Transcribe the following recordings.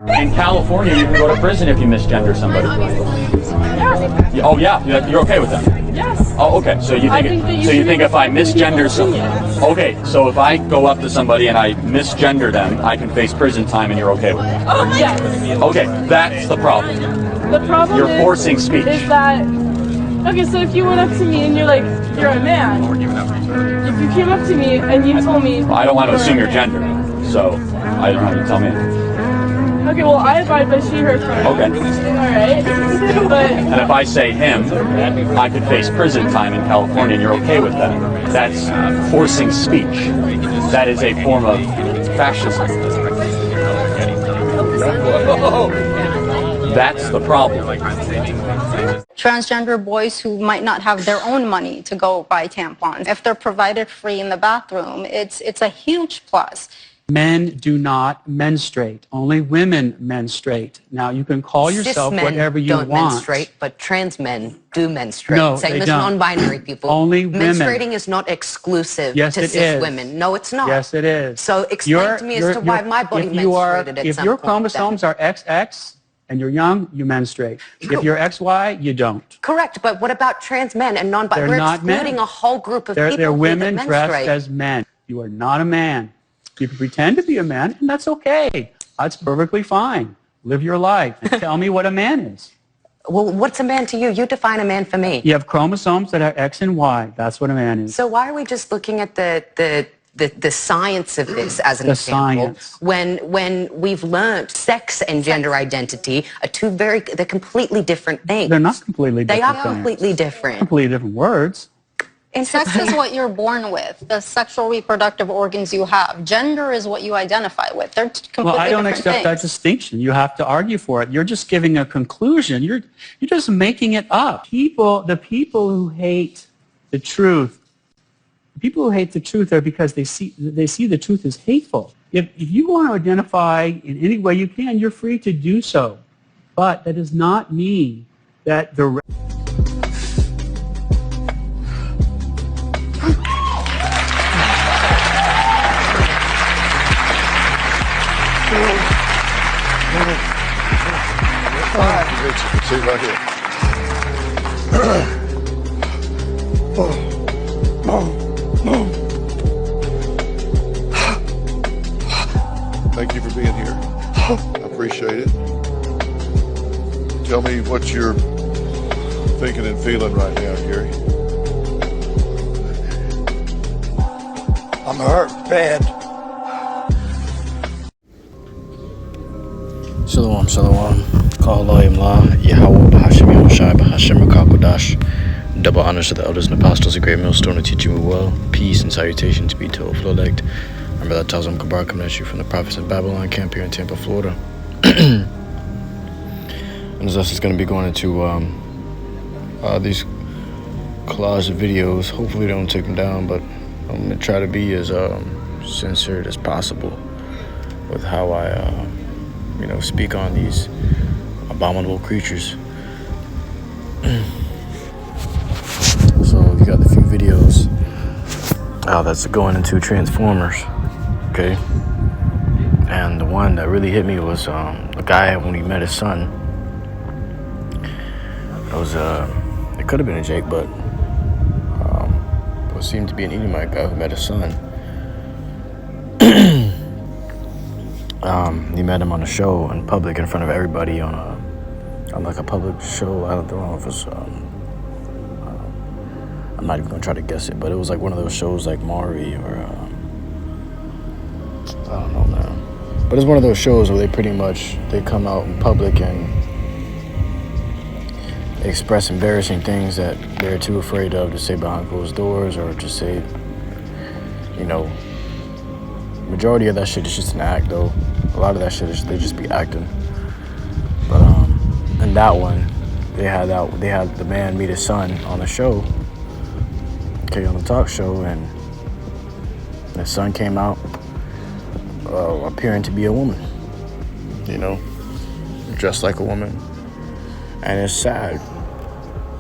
In California, you can go to prison if you misgender somebody. Yes. Oh yeah, you're okay with that? Yes. Oh, okay. So you think if I misgender somebody? Okay, so if I go up to somebody and I misgender them, I can face prison time, and you're okay with it? Yes. Okay, that's the problem. The problem You're forcing speech. Is that okay? So if you went up to me and you're like, you're a man. If you came up to me and you told me, well, I don't want to assume your gender, so I don't have to tell me. Okay, well, I abide by she, her pronouns. Okay. Alright. But and if I say him, I could face prison time in California, and you're okay with that. That's forcing speech. That is a form of fascism. That's the problem. Transgender boys who might not have their own money to go buy tampons, if they're provided free in the bathroom, it's a huge plus. Men do not menstruate. Only women menstruate. Now, you can call yourself whatever you want. Cis men don't menstruate, but trans men do menstruate. No, Same they as don't. non-binary people. Only women. Menstruating is not exclusive Yes, to it cis is. women. No, it's not. Yes, it is. So explain to me as to why my body menstruated at if some your point chromosomes are XX and you're young, you menstruate. If you're XY, you don't. Correct, but what about trans men and non-binary? They're We're not excluding men. a whole group of people They're women that dressed menstruate. as men. You are not a man. You can pretend to be a man, and that's okay. That's perfectly fine. Live your life and tell me what a man is. Well, what's a man to you? You define a man for me. You have chromosomes that are X and Y. That's what a man is. So why are we just looking at the science of this as an example when we've learned sex and gender identity are they're completely different things? They're not completely different They are things. completely different. Completely different words. Sex is what you're born with, the sexual reproductive organs you have. Gender is what you identify with. They're completely Well, I don't different accept that things. distinction. You have to argue for it. You're just giving a conclusion. You're just making it up. The people who hate the truth, are because they see the truth as hateful. If you want to identify in any way you can, you're free to do so. But that does not mean that the Sit right here. Thank you for being here. I appreciate it. Tell me what you're thinking and feeling right now, Gary. I'm hurt bad. Shalom, shalom. HALALYAM, YAHAWAH, BAHASHAM, QADASH. Double honors to the elders and apostles of Great Millstone to teach you well. Peace and salutations be to flow elect. I'm Brother Tazam Kabar coming at you from the Prophets of Babylon camp here in Tampa, Florida. And as us is going to be going into these collage of videos. Hopefully they don't take them down, but I'm going to try to be as censored as possible with how I speak on these abominable creatures. So you got a few videos that's going into Transformers, okay? And the one that really hit me was the guy when he met his son. It could have been a Jake, but it seemed to be an Edomite guy who met his son. He met him on a show in public in front of everybody on like a public show. I don't know if it's I'm not even gonna try to guess it, but it was like one of those shows like Maury or I don't know, man. But it's one of those shows where they come out in public and express embarrassing things that they're too afraid of to say behind closed doors, or to say, majority of that shit is just an act, though. A lot of that shit they just be acting. But in that one, they had the man meet his son on the show, okay, on the talk show, and his son came out appearing to be a woman, dressed like a woman. And it's sad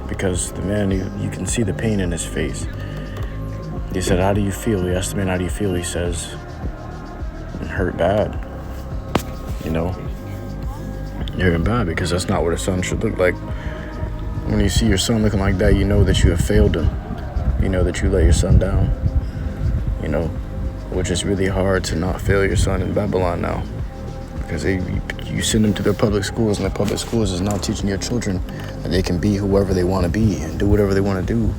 because the man, you can see the pain in his face. He said, "How do you feel?" He asked the man, "How do you feel?" He says, "I'm hurt bad, You're in bad, because that's not what a son should look like. When you see your son looking like that, you know that you have failed him. You know that you let your son down. You know, which is really hard to not fail your son in Babylon now. Because you send them to their public schools, and the public schools is now teaching your children that they can be whoever they want to be and do whatever they want to do.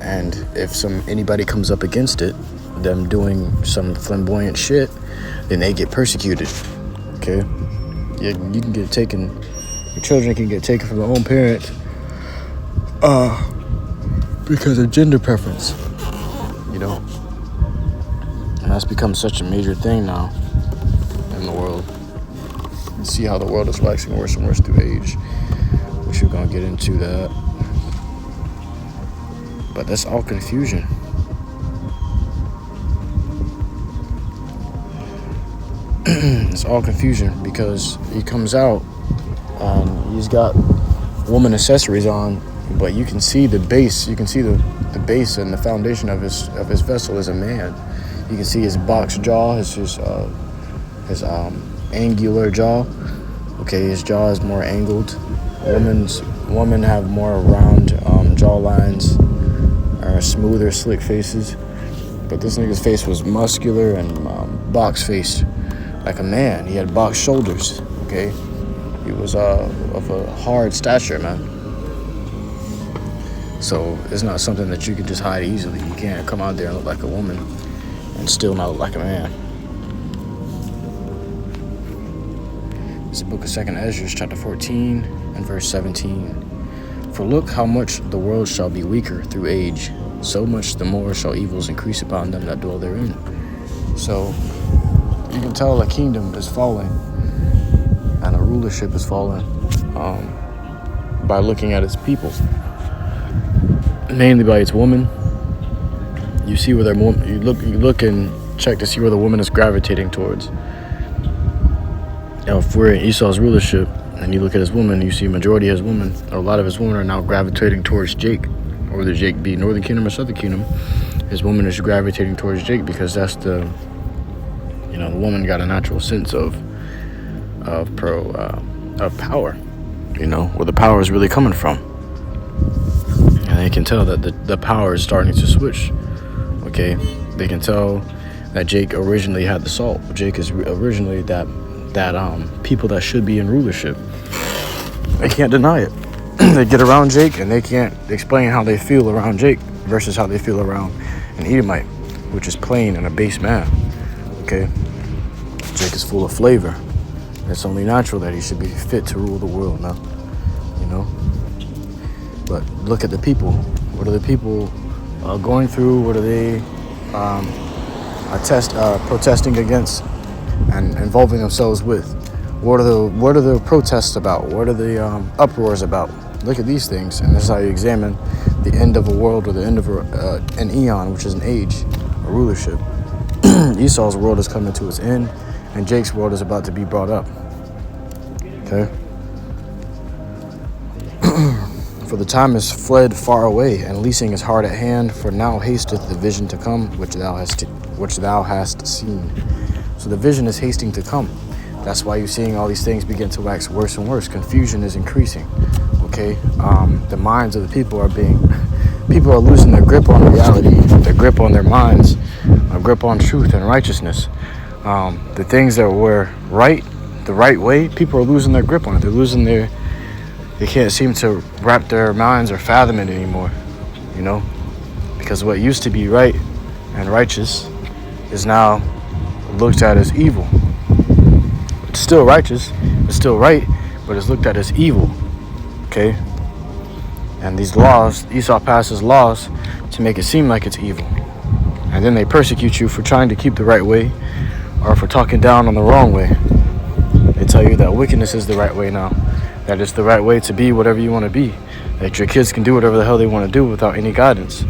And if anybody comes up against it, them doing some flamboyant shit, then they get persecuted. Okay? You can get taken, your children can get taken from their own parents because of gender preference. You know? And that's become such a major thing now in the world. You see how the world is waxing worse and worse through age, which we're gonna get into that. But that's all confusion. It's all confusion, because he comes out and he's got woman accessories on, but you can see the base. You can see the base and the foundation of his vessel is a man. You can see his box jaw, his angular jaw. Okay, his jaw is more angled. Women have more round jaw lines, or smoother, slick faces. But this nigga's face was muscular and box faced, like a man. He had box shoulders. Okay, he was of a hard stature, man. So it's not something that you can just hide easily. You can't come out there and look like a woman and still not look like a man. It's the book of 2nd Ezra, chapter 14 and verse 17. For look how much the world shall be weaker through age, so much the more shall evils increase upon them that dwell therein. So you can tell a kingdom is falling and a rulership is falling by looking at its people, mainly by its woman. You see where their you look and check to see where the woman is gravitating towards. Now, if we're in Esau's rulership and you look at his woman, you see a majority of his women, or a lot of his women, are now gravitating towards Jake, or whether Jake be Northern Kingdom or Southern Kingdom. His woman is gravitating towards Jake because that's the woman got a natural sense of power, where the power is really coming from. And they can tell that the power is starting to switch. Okay, they can tell that Jake originally had the salt. Jake is originally that people that should be in rulership. They can't deny it. They get around Jake and they can't explain how they feel around Jake versus how they feel around an Edomite, which is plain and a base man. Okay, Jake is full of flavor. It's only natural that he should be fit to rule the world now. But look at the people. What are the people going through? What are they protesting against and involving themselves with? What are the protests about? What are the uproars about? Look at these things, and this is how you examine the end of a world, or the end of an eon, which is an age, a rulership. Esau's world is coming to its end, and Jake's world is about to be brought up. Okay. For the time is fled far away, and leasing is hard at hand. For now hasteth the vision to come, which thou hast seen. So the vision is hasting to come. That's why you're seeing all these things begin to wax worse and worse. Confusion is increasing. Okay, the minds of the people are losing their grip on reality, their grip on their minds, a grip on truth and righteousness. The things that were right, the right way, people are losing their grip on it. They can't seem to wrap their minds or fathom it anymore, because what used to be right and righteous is now looked at as evil. It's still righteous, it's still right, but it's looked at as evil. Okay? And these laws, Esau passes laws to make it seem like it's evil. And then they persecute you for trying to keep the right way, or for talking down on the wrong way. They tell you that wickedness is the right way now. That it's the right way to be whatever you want to be. That your kids can do whatever the hell they want to do without any guidance.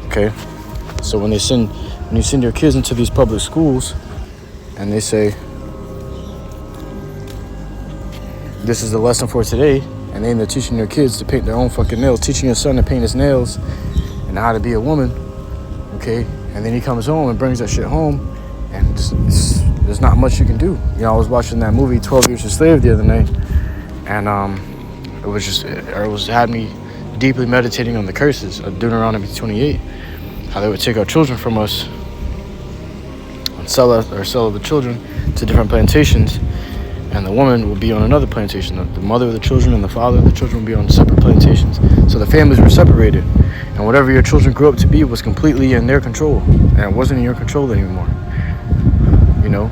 Okay? So when you send your kids into these public schools and they say, this is the lesson for today, and then they're teaching your kids to paint their own fucking nails, teaching your son to paint his nails and how to be a woman, okay? And then he comes home and brings that shit home, and there's not much you can do. I was watching that movie 12 Years a Slave the other night, And it had me deeply meditating on the curses of Deuteronomy 28, how they would take our children from us and sell the children to different plantations, and the woman would be on another plantation. The mother of the children and the father of the children would be on separate plantations. So the families were separated, and whatever your children grew up to be was completely in their control, and it wasn't in your control anymore. You know,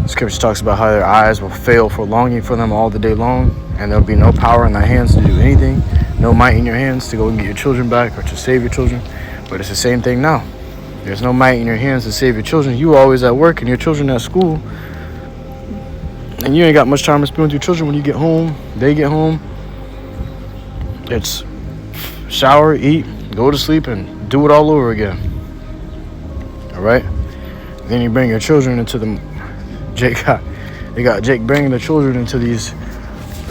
Scripture talks about how their eyes will fail for longing for them all the day long, and there'll be no power in thy hands to do anything, no might in your hands to go and get your children back or to save your children. But it's the same thing now. There's no might in your hands to save your children. You always at work and your children at school, and you ain't got much time to spend with your children. When you get home, they get home, it's shower, eat, go to sleep, and do it all over again. All right? Then you bring your children into they got Jake bringing the children into these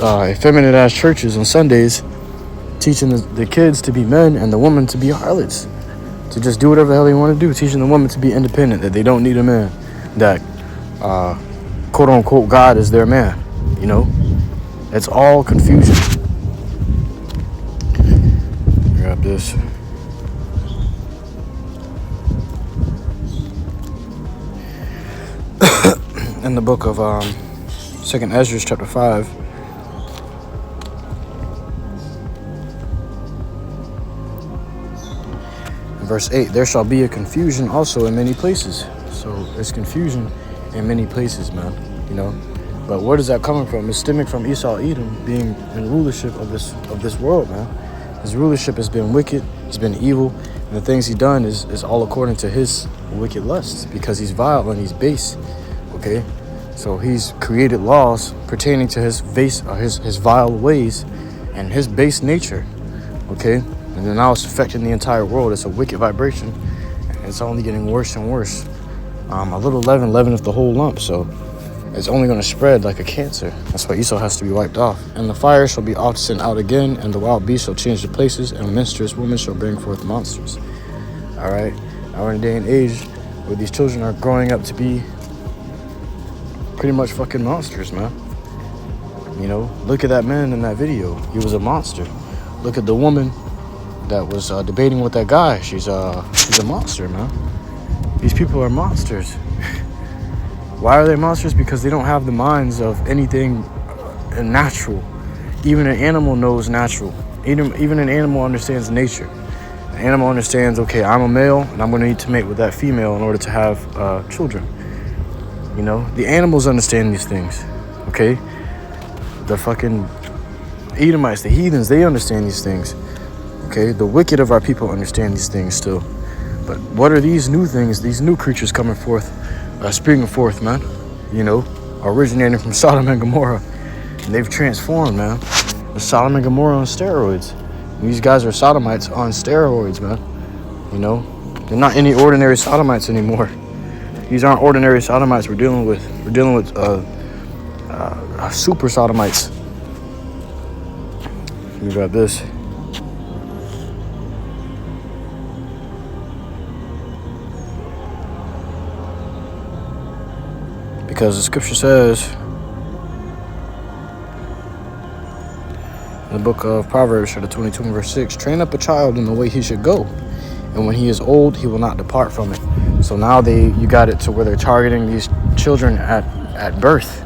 effeminate ass churches on Sundays, teaching the kids to be men and the women to be harlots, to just do whatever the hell they want to do, teaching the women to be independent, that they don't need a man, that quote unquote God is their man. You know, it's all confusion. Grab this. In the book of 2nd Ezra chapter 5, verse 8, there shall be a confusion also in many places. So there's confusion in many places, man, you know. But where is that coming from? It's stemming from Esau Edom being in rulership of this world, man. His rulership has been wicked, he's been evil, and the things he's done is all according to his wicked lusts, because he's vile and he's base. Okay, so he's created laws pertaining to his vile ways and his base nature. Okay, and then now it's affecting the entire world. It's a wicked vibration, and it's only getting worse and worse. A little leaven leaveneth the whole lump, so it's only going to spread like a cancer. That's why Esau has to be wiped off. And the fire shall be oft sent out again, and the wild beast shall change the places, and a menstruous woman shall bring forth monsters. All right, now we're in a day and age where these children are growing up to be pretty much fucking monsters, man. You know, look at that man in that video. He was a monster. Look at the woman that was debating with that guy. She's a monster, man. These people are monsters. Why are they monsters? Because they don't have the minds of anything natural. Even an animal knows natural. Even an animal understands nature. An animal understands, okay, I'm a male and I'm going to need to mate with that female in order to have children. You know, the animals understand these things, okay? The fucking Edomites, the heathens, they understand these things, okay? The wicked of our people understand these things still. But what are these new things, these new creatures coming forth, springing forth, man? You know, originating from Sodom and Gomorrah. And they've transformed, man. The Sodom and Gomorrah on steroids. And these guys are Sodomites on steroids, man. You know, they're not any ordinary Sodomites anymore. These aren't ordinary Sodomites we're dealing with. We're dealing with super Sodomites. Let me grab this. Because the scripture says in the book of Proverbs, chapter 22, verse 6, train up a child in the way he should go, and when he is old, he will not depart from it. So now you got it to where they're targeting these children at birth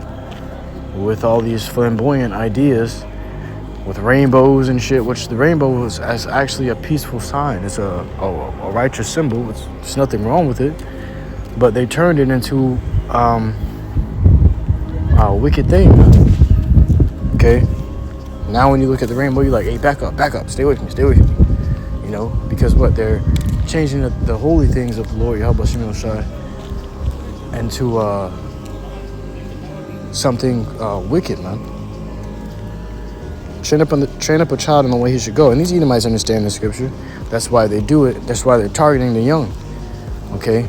with all these flamboyant ideas, with rainbows and shit, which the rainbow is actually a peaceful sign. It's a righteous symbol. There's nothing wrong with it. But they turned it into a wicked thing. Okay? Now when you look at the rainbow, you're like, hey, back up, stay with me. You know, because what? They're changing the holy things of the Lord YAHAWASHI into something wicked, man. Train up a child in the way he should go. And these Edomites understand the scripture. That's why they do it. That's why they're targeting the young. Okay?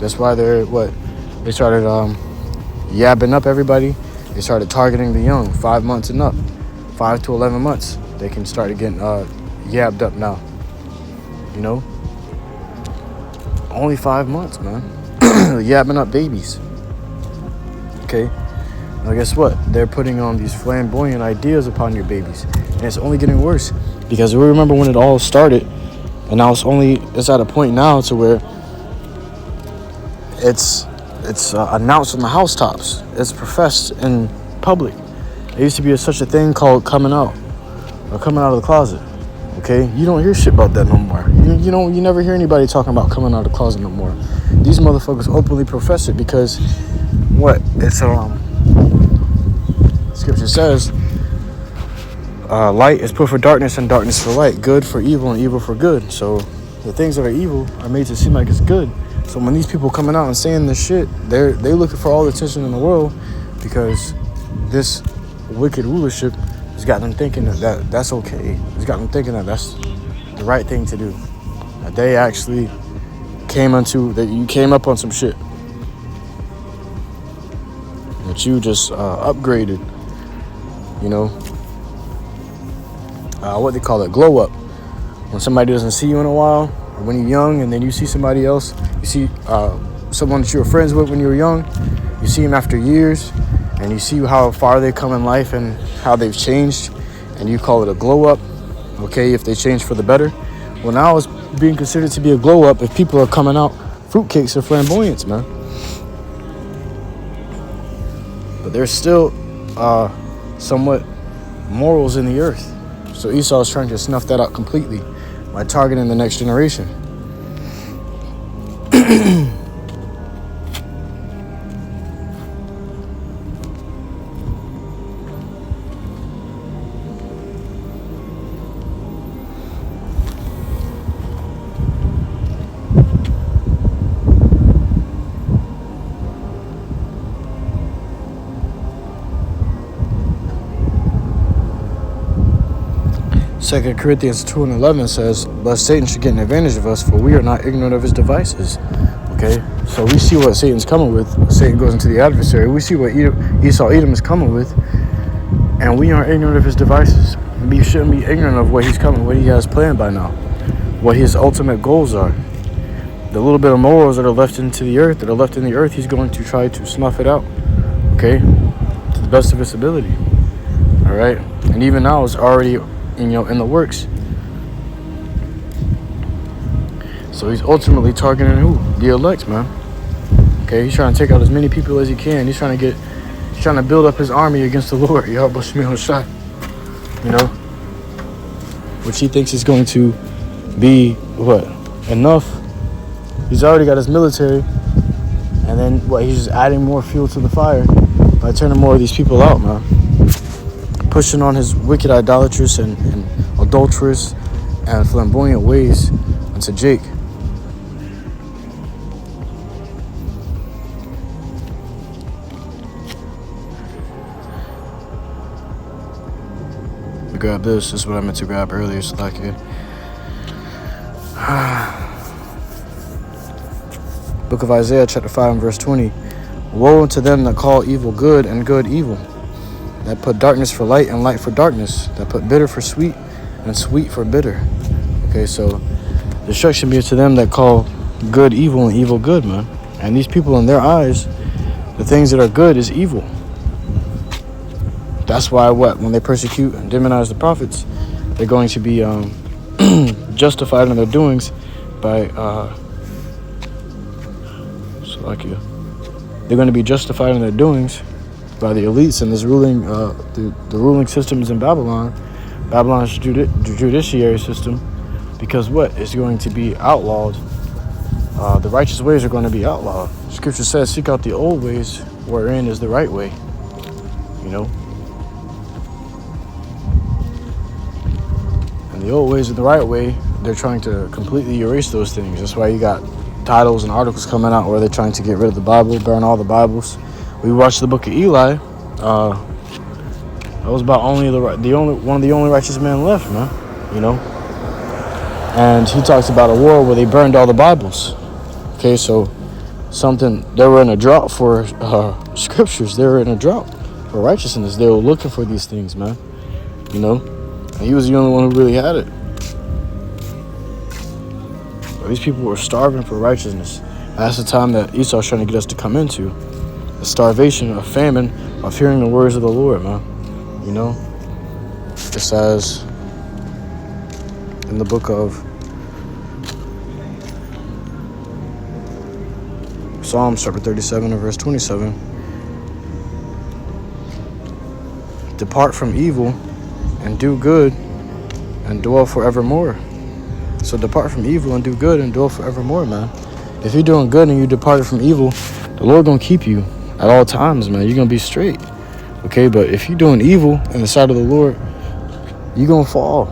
That's why they started yabbing up everybody. They started targeting the young, 5 months and up. 5 to 11 months. They can start getting yabbed up now. You know? Only 5 months, man. Yabbing up babies. Okay? Now guess what? They're putting on these flamboyant ideas upon your babies. And it's only getting worse. Because we remember when it all started, and now it's at a point now to where it's announced on the housetops. It's professed in public. There used to be such a thing called coming out, or coming out of the closet. Okay, you don't hear shit about that no more. You never hear anybody talking about coming out of the closet no more. These motherfuckers openly profess it because what? It's Scripture says, light is put for darkness and darkness for light, good for evil and evil for good. So the things that are evil are made to seem like it's good. So when these people coming out and saying this shit, they looking for all the attention in the world because this wicked rulership has got them thinking that's okay. It's got them thinking that that's the right thing to do. That they actually you came up on some shit. That you just upgraded. You know, what they call it, glow up. When somebody doesn't see you in a while, or when you're young and then you see somebody else, you see someone that you were friends with when you were young, you see them after years, and you see how far they've come in life and how they've changed, and you call it a glow up, okay, if they change for the better. Well, now it's being considered to be a glow up if people are coming out fruitcakes or flamboyance, man. But there's still somewhat morals in the earth. So Esau is trying to snuff that out completely by targeting the next generation. 2 Corinthians 2:11 says, lest Satan should get an advantage of us, for we are not ignorant of his devices. Okay, so we see what Satan's coming with. When Satan goes into the adversary, we see what Esau Edom is coming with, and we aren't ignorant of his devices. We shouldn't be ignorant of what he's coming, what he has planned by now, what his ultimate goals are. The little bit of morals that are left in the earth, he's going to try to snuff it out, okay, to the best of his ability. All right, and even now it's already in the works. So he's ultimately targeting who? The elect, man. Okay, he's trying to take out as many people as he can. He's trying to build up his army against the Lord, YAHAWASHI. You know, which he thinks is going to be what? Enough. He's already got his military, and then what? He's just adding more fuel to the fire by turning more of these people out, man. Pushing on his wicked idolatrous and adulterous and flamboyant ways into Jake. Let me grab this. This is what I meant to grab earlier, so like it. Book of Isaiah, chapter 5 and verse 20. Woe unto them that call evil good and good evil, that put darkness for light and light for darkness, that put bitter for sweet and sweet for bitter. Okay, so destruction be to them that call good evil and evil good, man. And these people, in their eyes, the things that are good is evil. That's why when they persecute and demonize the prophets, they're going to be justified in their doings by they're going to be justified in their doings by the elites and this ruling, the ruling systems in Babylon, Babylon's judiciary system, because what is going to be outlawed? The righteous ways are going to be outlawed. Scripture says, seek out the old ways wherein is the right way, you know. And the old ways are the right way. They're trying to completely erase those things. That's why you got titles and articles coming out where they're trying to get rid of the Bible, burn all the Bibles. We watched the book of Eli. That was about one of the only righteous men left, man. You know, and he talks about a war where they burned all the Bibles. Okay, so they were in a drought for scriptures. They were in a drought for righteousness. They were looking for these things, man. You know, and he was the only one who really had it. These people were starving for righteousness. That's the time that Esau's trying to get us to come into. The starvation of famine of hearing the words of the Lord, man. You know, it says in the book of Psalms chapter 37 and verse 27, depart from evil and do good and dwell forevermore. So depart from evil and do good and dwell forevermore, man. If you're doing good and you departed from evil, the Lord gonna keep you at all times, man. You're gonna be straight. Okay, but if you're doing evil in the sight of the Lord, you're gonna fall.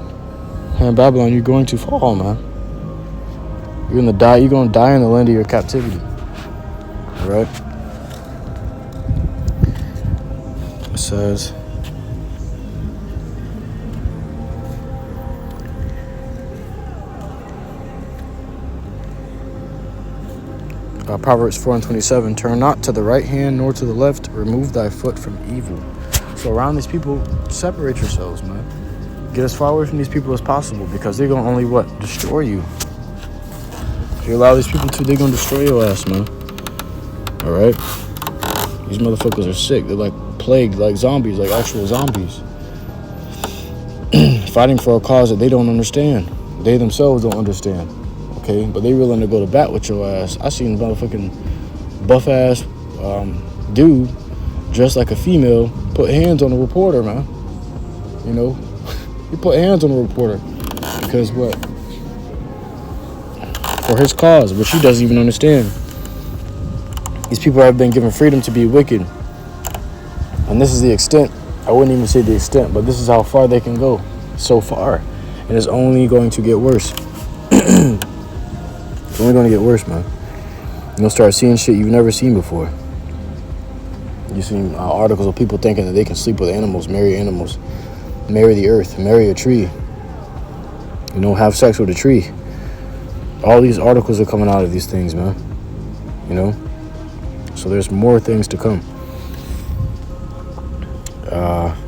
Here in Babylon, you're going to fall, man. You're gonna die in the land of your captivity. Alright? It says, Proverbs 4:27, turn not to the right hand nor to the left, remove thy foot from evil. So around these people, separate yourselves, man. Get as far away from these people as possible, because they're gonna only destroy you. If you allow these people to, they're gonna destroy your ass, man. Alright? These motherfuckers are sick. They're like plagued, like zombies, like actual zombies. Fighting for a cause that they don't understand. They themselves don't understand. Okay, but they willing to go to bat with your ass. I seen a motherfucking buff ass dude dressed like a female put hands on a reporter, man. You know, he put hands on a reporter because what? For his cause, which he doesn't even understand. These people have been given freedom to be wicked, and this is the extent. I wouldn't even say the extent, but this is how far they can go. So far, and it's only going to get worse. It's only going to get worse, man. You're going to start seeing shit you've never seen before. You've seen articles of people thinking that they can sleep with animals, marry the earth, marry a tree. You know, have sex with a tree. All these articles are coming out of these things, man. You know? So there's more things to come.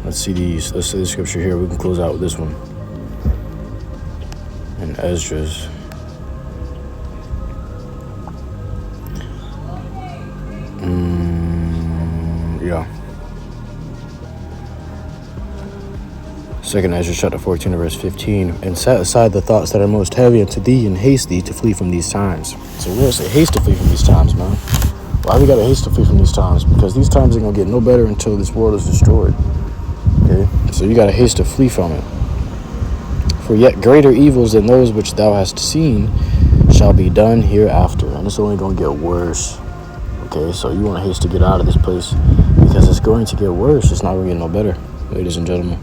Let's see these. Let's see the scripture here. We can close out with this one. In Esdras. Yeah. 2nd Ezra chapter 14 verse 15. And set aside the thoughts that are most heavy unto thee, and haste thee to flee from these times. So we're gonna say haste to flee from these times, man. Why we gotta haste to flee from these times? Because these times ain't gonna get no better until this world is destroyed. Okay? So you gotta haste to flee from it. For yet greater evils than those which thou hast seen shall be done hereafter. And it's only gonna get worse. Okay, so you want to haste to get out of this place because it's going to get worse. It's not going to get no better, ladies and gentlemen.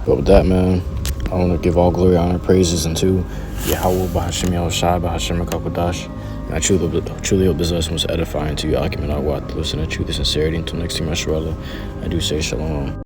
But with that, man, I want to give all glory, honor, praises unto YAHAWAH, BAHASHAM, BAHASHAM, QADASH. And I truly hope this lesson was edifying to you. I can to listen to truth and sincerity. Until next time, I do say shalom.